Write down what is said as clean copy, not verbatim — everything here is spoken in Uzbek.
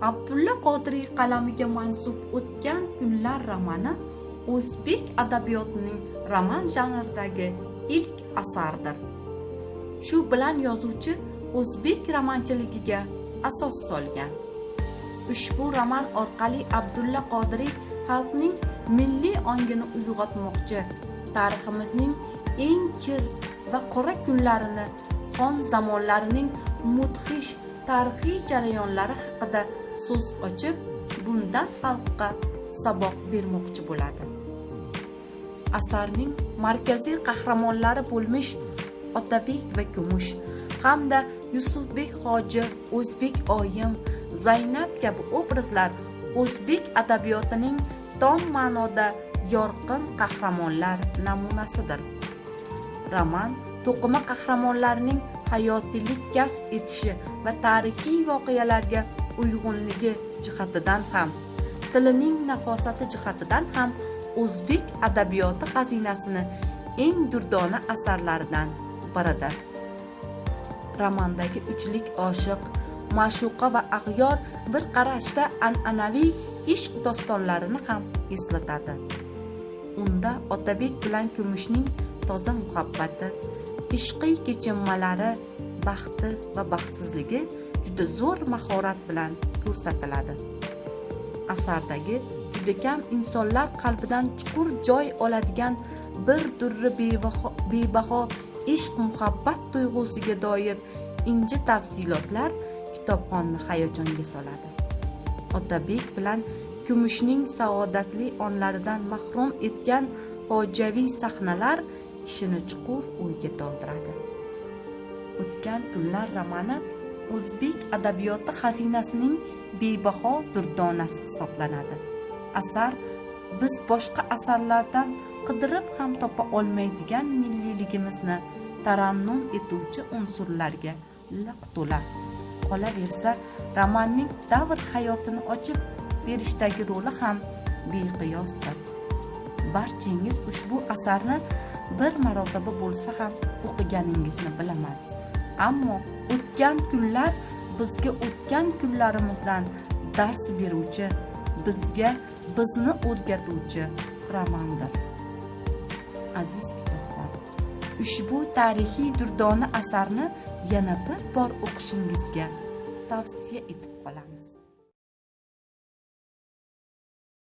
Abdulla Qodiriy qalamiga mansub O'tgan kunlar romani o'zbek adabiyotining roman janridagi ilk asardir. Shu bilan yozuvchi o'zbek romanchiligiga asos solgan. Ushbu roman orqali Abdulla Qodiriy xalqning milliy ongini uyg'otmoqchi, tariximizning eng kir va qora kunlarini, xon zamonlarining mudhish tarixiy jarayonlari haqida so'z ochib, bundan xalqqa saboq bermoqchi bo'ladi. Asarning markaziy qahramonlari bo'lmish Otabek va Kumush hamda Yusufbek Hoji, O'zbek Oyim, Zaynab kabi obrazlar o'zbek adabiyotining tom ma'noda yorqin qahramonlar namunasidir. Roman to'qima qahramonlarning hayotiylik kasb etishi va tarixiy voqealarga uyg'unligi jihatidan ham, tilining nafosati jihatidan ham o'zbek adabiyoti xazinasini eng durdona asarlaridan biridir. Romandagi uchlik oshiq, ma'shuqa va ag'yor bir qarashda an'anaviy ishq dostonlarini ham eslatadi. Unda Otabek bilan Kumushning toza muhabbati, ishqiy kechinmalari, baxti va baxtsizligi juda zo'r mahorat bilan ko'rsatiladi. Asardagi juda kam insonlar qalbidan chuqur joy oladigan bir durri bebaho ishq muhabbat tuyg'usiga doir inji tafsilotlar kitobxonni hayajonga soladi. Otabek bilan Kumushning saodatli onlaridan mahrum etgan fojiaviy sahnalar kishini chuqur o'yga toldiradi. O'tgan kunlar romani o'zbek adabiyoti xazinasining bebaho durdonasi hisoblanadi. Asar biz boshqa asarlardan qidirib ham topa olmaydigan milliyligimizni tarannum etuvchi unsurlarga liq to'la. Qolaversa, romanning davr hayotini ochib berishdagi roli ham beqiyosdir. Barchangiz ushbu asarni bir marotaba bo'lsa ham o'qiganingizni bilaman. Ammo o'tgan kunlar bizga o'tgan kunlarimizdan dars beruvchi, bizga bizni o'rgatuvchi romandir. Aziz kitobxon, ushbu tarixiy durdona asarni yana bir bor o'qishingizga tavsiya etib qolaman.